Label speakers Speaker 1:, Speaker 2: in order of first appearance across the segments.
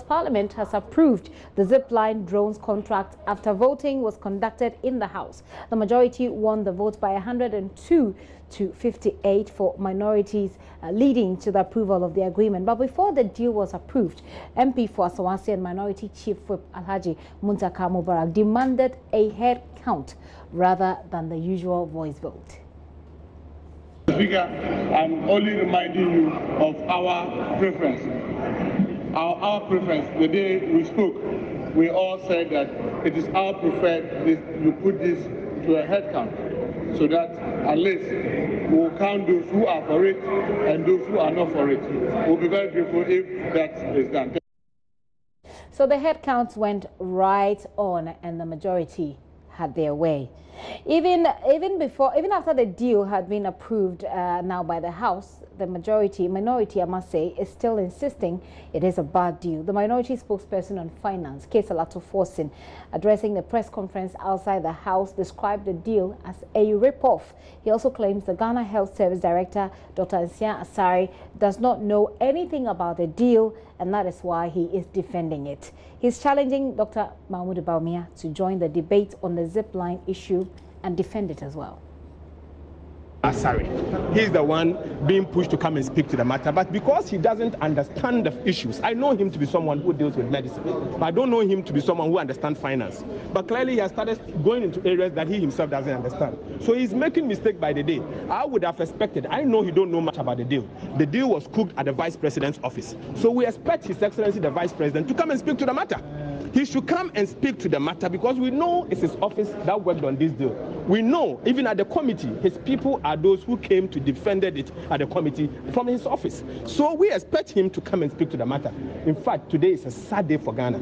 Speaker 1: Parliament has approved the Zipline Drones contract after voting was conducted in the House. The majority won the vote by 102 to 58 for minorities, leading to the approval of the agreement. But before the deal was approved, MP for Asawasi and Minority Chief Whip Alhaji Muntaka Mubarak demanded a head count rather than the usual voice vote.
Speaker 2: Speaker, I'm only reminding you of our preference. Our preference, the day we spoke, we all said that it is our preferred you put this to a head count, so that at least we will count those who are for it and those who are not for it. We'll be very grateful if that is done.
Speaker 1: So the head counts went right on and the majority had their way. Even after the deal had been approved now by the House, the minority, I must say, is still insisting it is a bad deal. The minority spokesperson on finance, Kesalato Forsin, addressing the press conference outside the House, described the deal as a rip-off. He also claims the Ghana Health Service Director, Dr. Nsia Asari, does not know anything about the deal, and that is why he is defending it. He's challenging Dr. Mahmoud Baumia to join the debate on the zipline issue and defend it as well.
Speaker 3: Sorry, he's the one being pushed to come and speak to the matter, but because he doesn't understand the issues, I know him to be someone who deals with medicine, but I don't know him to be someone who understands finance. But clearly he has started going into areas that he himself doesn't understand. So he's making mistakes by the day. I would have expected, I know he don't know much about the deal. The deal was cooked at the Vice President's office. So we expect His Excellency the Vice President to come and speak to the matter. He should come and speak to the matter because we know it's his office that worked on this deal. We know, even at the committee, his people are those who came to defend it at the committee from his office. So we expect him to come and speak to the matter. In fact, today is a sad day for Ghana.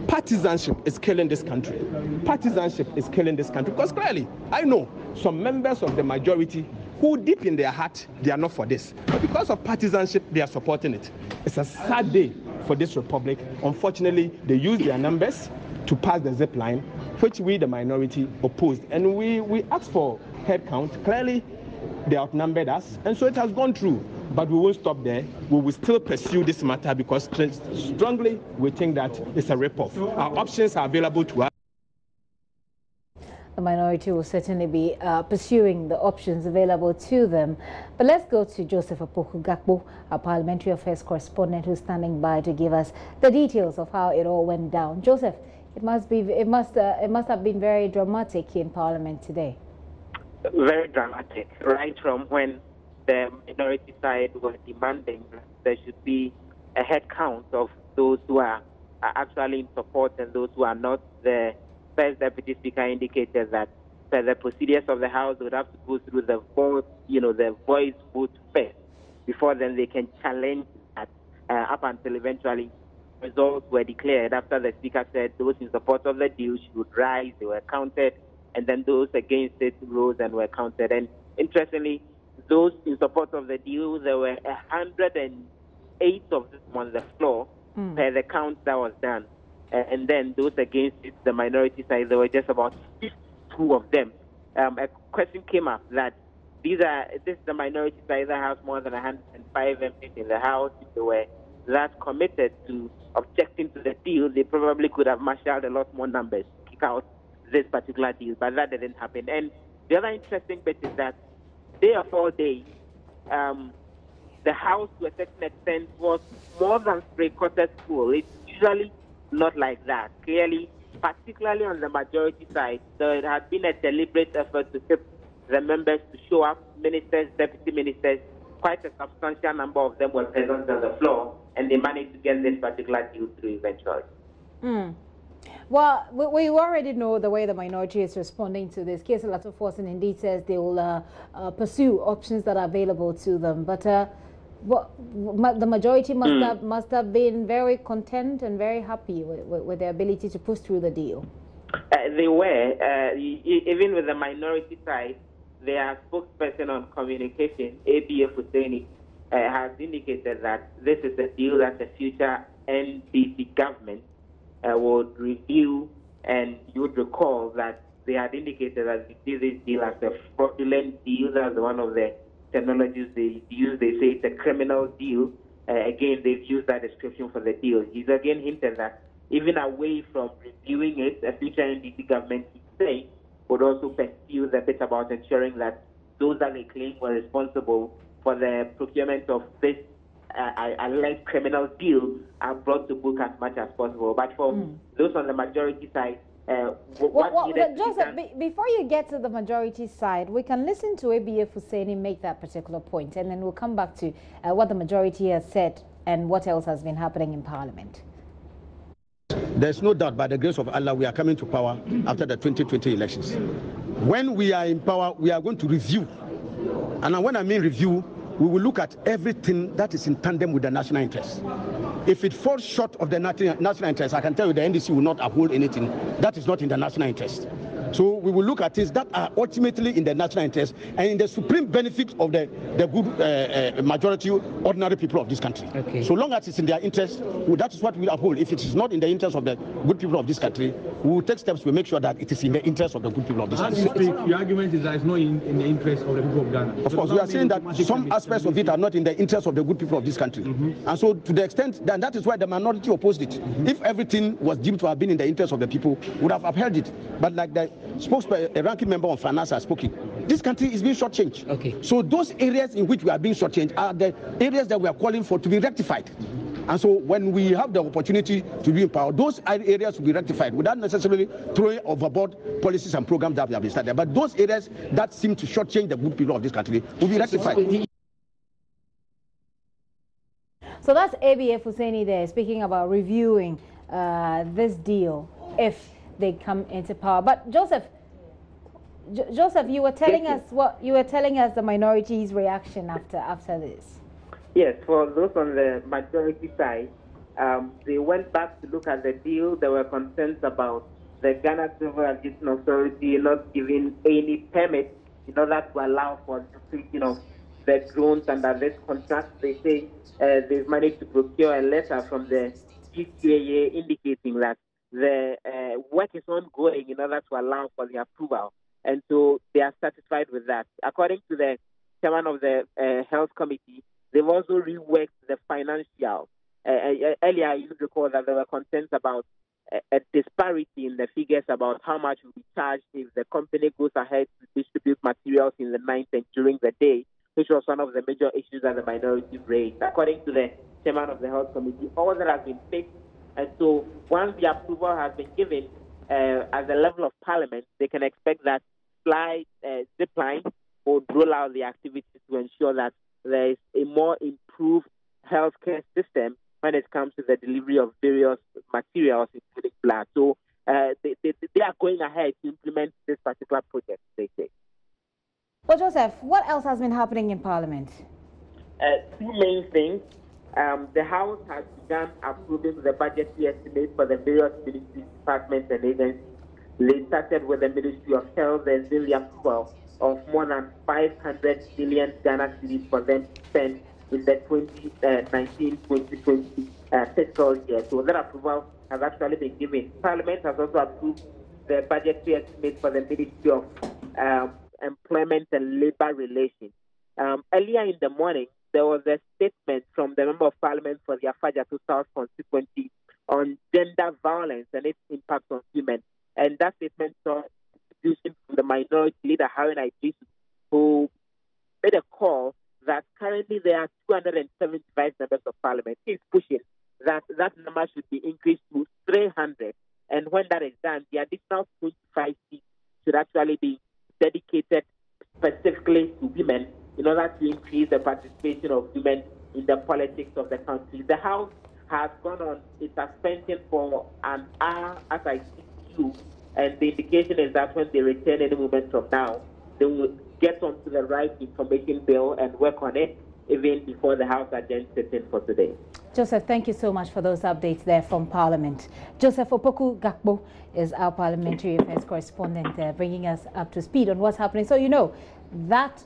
Speaker 3: Partisanship is killing this country. Partisanship is killing this country because clearly, I know some members of the majority who deep in their heart, they are not for this. But because of partisanship, they are supporting it. It's a sad day for this republic. Unfortunately, they use their numbers to pass the zip line, which we, the minority, opposed. And we asked for head count. Clearly, they outnumbered us, and so it has gone through. But we won't stop there. We will still pursue this matter because strongly we think that it's a rip-off. Our options are available to us.
Speaker 1: The minority will certainly be pursuing the options available to them. But let's go to Joseph Apoku-Gakpo, our parliamentary affairs correspondent, who's standing by to give us the details of how it all went down. Joseph, it must have been very dramatic in Parliament today.
Speaker 4: Very dramatic, right from when the minority side was demanding that there should be a head count of those who are actually in support and those who are not. The First Deputy Speaker indicated that the procedures of the House would have to go through the vote, the voice vote first, before then they can challenge that up until eventually results were declared. After the Speaker said those in support of the deal should rise, they were counted, and then those against it rose and were counted. And interestingly, those in support of the deal, there were 108 of them on the floor per the count that was done. And then those against it, the minority side, there were just about 52 of them. A question came up that this is the minority side that has more than 105 MPs in the House. If they were that committed to objecting to the deal, they probably could have marshaled a lot more numbers to kick out this particular deal, but that didn't happen. And the other interesting bit is that day of all days, the House, to a certain extent, was more than three-quarters full. It's usually not like that. Clearly, particularly on the majority side, there had been a deliberate effort to keep the members to show up. Ministers, deputy ministers, quite a substantial number of them were present on the floor, and they managed to get this particular deal through eventually.
Speaker 1: Well, we already know the way the minority is responding to this case. A lot of force and indeed says they will pursue options that are available to them. But the majority must have been very content and very happy with their ability to push through the deal.
Speaker 4: They were. Even with the minority side, their spokesperson on communication, ABF Husseini, has indicated that this is a deal that the future NDC government would review, and you would recall that they had indicated that they see this deal as a fraudulent deal. That's one of the terminologies they use. They say it's a criminal deal again, they've used that description for the deal. He's again hinted that even away from reviewing it, a future NDC government, he's saying, would also pursue the bit about ensuring that those that they claim were responsible for the procurement of this alleged criminal deal are brought to book as much as possible. But for those on the majority side,
Speaker 1: Joseph, before you get to the majority side, we can listen to ABF Hussaini make that particular point, and then we'll come back to what the majority has said and what else has been happening in Parliament.
Speaker 5: There's no doubt, by the grace of Allah, we are coming to power after the 2020 elections. When we are in power, we are going to review. And when I mean review, we will look at everything that is in tandem with the national interest. If it falls short of the national interest, I can tell you the NDC will not uphold anything that is not in the national interest. So we will look at things that are ultimately in the national interest and in the supreme benefit of the good majority ordinary people of this country. Okay. So long as it's in their interest, that is what we uphold. If it is not in the interest of the good people of this country, we will take steps to make sure that it is in the interest of the good people of this country.
Speaker 3: Your argument is that it's not in the interest of the people of Ghana.
Speaker 5: Of course, we are saying that some aspects of it are not in the interest of the good people of this country. And so to the extent that is why the minority opposed it. If everything was deemed to have been in the interest of the people, would have upheld it. But like the a ranking member on finance has spoken, this country is being shortchanged. Okay. So those areas in which we are being shortchanged are the areas that we are calling for to be rectified. And so when we have the opportunity to be in power, those areas will be rectified without necessarily throwing overboard policies and programs that we have started. But those areas that seem to shortchange the good people of this country will be rectified.
Speaker 1: So that's ABF Hussaini there speaking about reviewing this deal if they come into power. But Joseph, you were telling us the minority's reaction after this.
Speaker 4: Yes, for those on the majority side, they went back to look at the deal. There were concerns about the Ghana Civil Aviation Authority not giving any permit in order to allow for the fitting of the drones under this contract. They say they've managed to procure a letter from the GCAA indicating that the work is ongoing in order to allow for the approval. And so they are satisfied with that. According to the chairman of the Health Committee, they've also reworked the financials. Earlier, you recall that there were concerns about a disparity in the figures about how much will be charged if the company goes ahead to distribute materials in the night and during the day, which was one of the major issues that the minority raised. According to the chairman of the Health Committee, all that has been fixed. And so once the approval has been given at the level of Parliament, they can expect that Zipline would roll out the activities to ensure that there is a more improved healthcare system when it comes to the delivery of various materials, including blood. So they are going ahead to implement this particular project, they say.
Speaker 1: Well, Joseph, what else has been happening in Parliament?
Speaker 4: Two main things. The House has begun approving the budgetary estimates for the various ministries, departments, and agencies. They started with the Ministry of Health and the approval of more than 500 billion Ghana cedis for them to spend in the 2019-2020 fiscal year. So that approval has actually been given. Parliament has also approved the budgetary estimate for the Ministry of Employment and Labour Relations. Earlier in the morning, there was a statement from the Member of Parliament for the Afajato South constituency on gender violence and its impact on women. And that statement saw contribution from the minority leader, Harun Idris, who made a call that currently there are 275 members of Parliament. He's pushing that number should be increased to 300. And when that is done, the additional 25 seats should actually be dedicated specifically to women in order to increase the participation of women in the politics of the country. The House has gone on a suspension for an hour as I speak to you, and the indication is that when they return any moment from now, they will get onto the right information bill and work on it even before the House agenda sits in for today.
Speaker 1: Joseph, thank you so much for those updates there from Parliament. Joseph Opoku Gakpo is our parliamentary affairs correspondent there, bringing us up to speed on what's happening. So, you know, that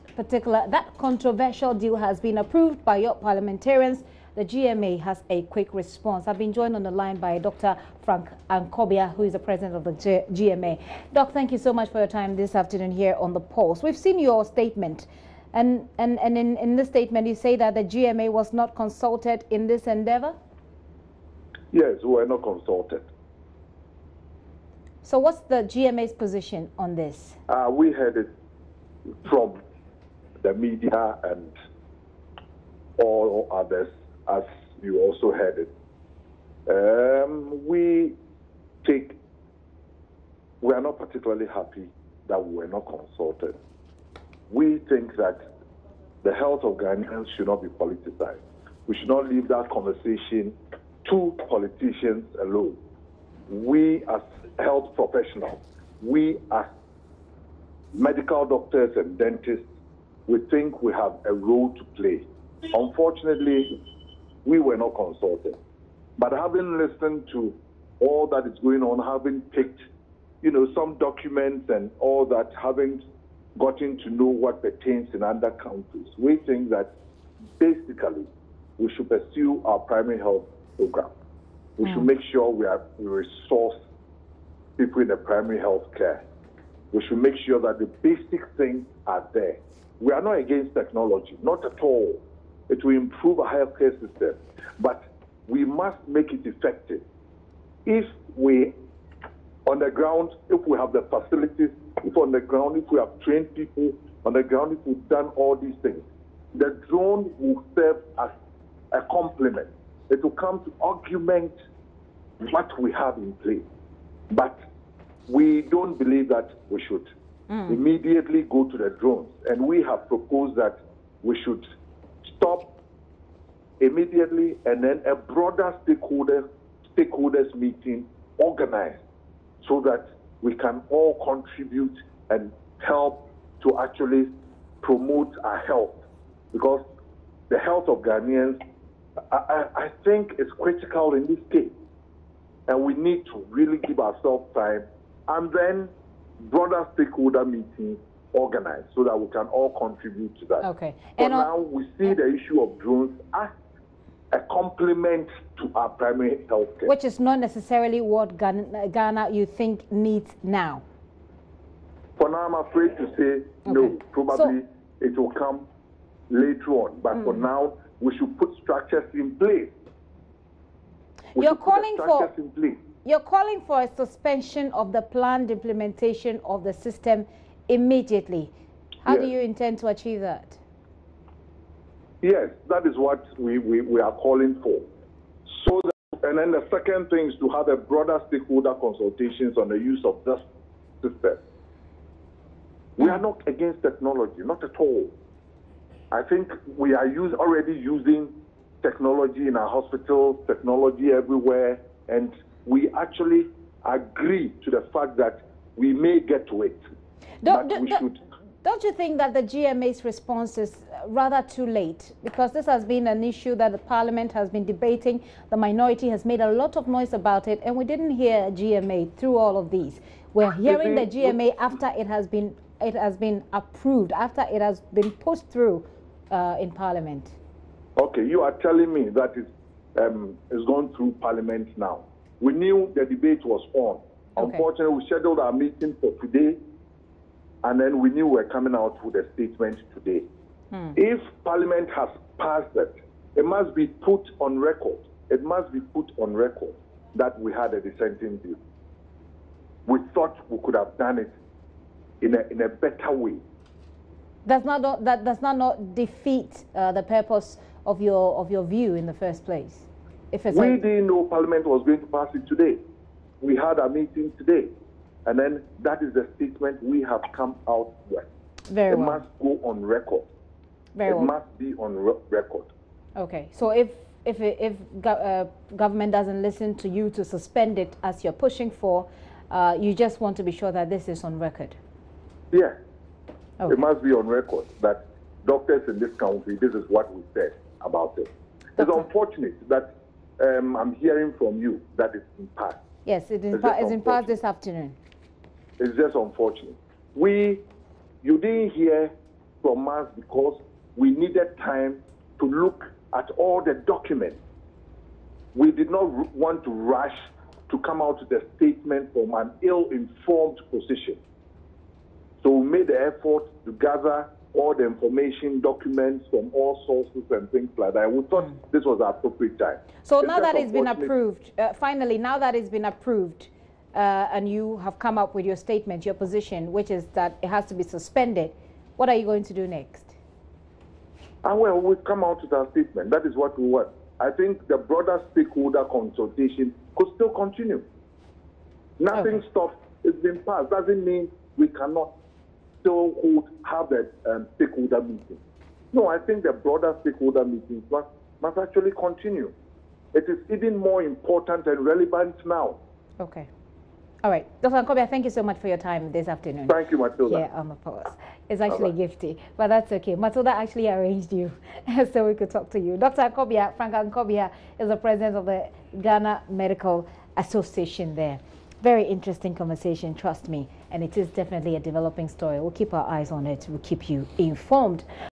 Speaker 1: controversial deal has been approved by your parliamentarians. The GMA has a quick response. I've been joined on the line by Dr. Frank Ankobia, who is the president of the GMA. Doc, thank you so much for your time this afternoon here on The Pulse. We've seen your statement And in this statement, you say that the GMA was not consulted in this endeavor?
Speaker 6: Yes, we were not consulted.
Speaker 1: So what's the GMA's position on this?
Speaker 6: We heard it from the media and all others, as you also heard it. We are not particularly happy that we were not consulted. We think that the health of Ghanaians should not be politicized. We should not leave that conversation to politicians alone. We as health professionals, we as medical doctors and dentists, we think we have a role to play. Unfortunately, we were not consulted. But having listened to all that is going on, having picked, some documents and all that, having gotten to know what pertains in other countries, we think that basically we should pursue our primary health program. We should make sure we resource people in the primary health care. We should make sure that the basic things are there. We are not against technology, not at all. It will improve our healthcare system, but we must make it effective. If we, on the ground, if we have the facilities, if on the ground, if we have trained people, on the ground, if we've done all these things, the drone will serve as a complement. It will come to augment what we have in place. But we don't believe that we should immediately go to the drones. And we have proposed that we should stop immediately and then a broader stakeholders meeting organized so that we can all contribute and help to actually promote our health. Because the health of Ghanaians, I think, is critical in this case. And we need to really give ourselves time and then broader stakeholder meetings organized so that we can all contribute to that.
Speaker 1: Okay.
Speaker 6: For now, we see the issue of drones as a complement to our primary health care.
Speaker 1: Which is not necessarily what Ghana you think needs now.
Speaker 6: For now, I'm afraid to say no. Probably it will come later on. But for now, we should put structures in place.
Speaker 1: You're calling for a suspension of the planned implementation of the system immediately. How do you intend to achieve that?
Speaker 6: Yes, that is what we are calling for. So that, and then the second thing is to have a broader stakeholder consultations on the use of this system. We are not against technology, not at all. I think we are already using technology in our hospitals, technology everywhere, and we actually agree to the fact that we may get to it.
Speaker 1: Don't you think that the GMA's response is rather too late? Because this has been an issue that the Parliament has been debating. The minority has made a lot of noise about it, and we didn't hear GMA through all of these. We're hearing the GMA after it has been approved, after it has been pushed through in Parliament.
Speaker 6: Okay, you are telling me that it's gone through Parliament now. We knew the debate was on. Okay. Unfortunately, we scheduled our meeting for today, and then we knew we were coming out with a statement today. If Parliament has passed it, it must be put on record. It must be put on record that we had a dissenting view. We thought we could have done it in a better way.
Speaker 1: That does not defeat the purpose of your view in the first place.
Speaker 6: We didn't know Parliament was going to pass it today. We had a meeting today, and then that is the statement we have come out with. It must go on record. It must be on record.
Speaker 1: Okay, so if government doesn't listen to you to suspend it as you're pushing for, you just want to be sure that this is on record.
Speaker 6: Yeah. Okay. It must be on record that doctors in this country, this is what we said about it. It's unfortunate that I'm hearing from you that it's in past.
Speaker 1: Yes, it's in past this afternoon.
Speaker 6: It's just unfortunate. You didn't hear from us because we needed time to look at all the documents. We did not want to rush to come out with a statement from an ill-informed position. So we made the effort to gather all the information, documents from all sources and things like that. We thought this was the appropriate time.
Speaker 1: So now that it's been approved, finally, now that it's been approved, and you have come up with your statement, your position, which is that it has to be suspended, what are you going to do next?
Speaker 6: Well, we've come out with our statement. That is what we want. I think the broader stakeholder consultation could still continue. Nothing stops. It's been passed. Doesn't mean we cannot still have a stakeholder meeting. No, I think the broader stakeholder meetings must actually continue. It is even more important and relevant now.
Speaker 1: Okay. All right. Dr. Nkobia, thank you so much for your time this afternoon.
Speaker 6: Thank you, Matilda.
Speaker 1: Yeah, on the pause. It's actually gifty, but that's okay. Matilda actually arranged you so we could talk to you. Dr. Nkobia, Frank Nkobia, is the president of the Ghana Medical Association there. Very interesting conversation, trust me. And it is definitely a developing story. We'll keep our eyes on it. We'll keep you informed.